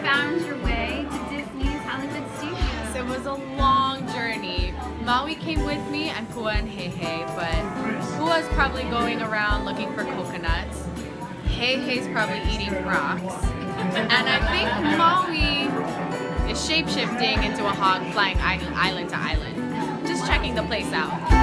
found your way to Disney's Hollywood Studios. So it was a long journey. Maui came with me and Pua and Heihei, but Pua's probably going around looking for coconuts. Heihei's probably eating rocks. And I think Maui is shape-shifting into a hog flying island to island. Just checking the place out.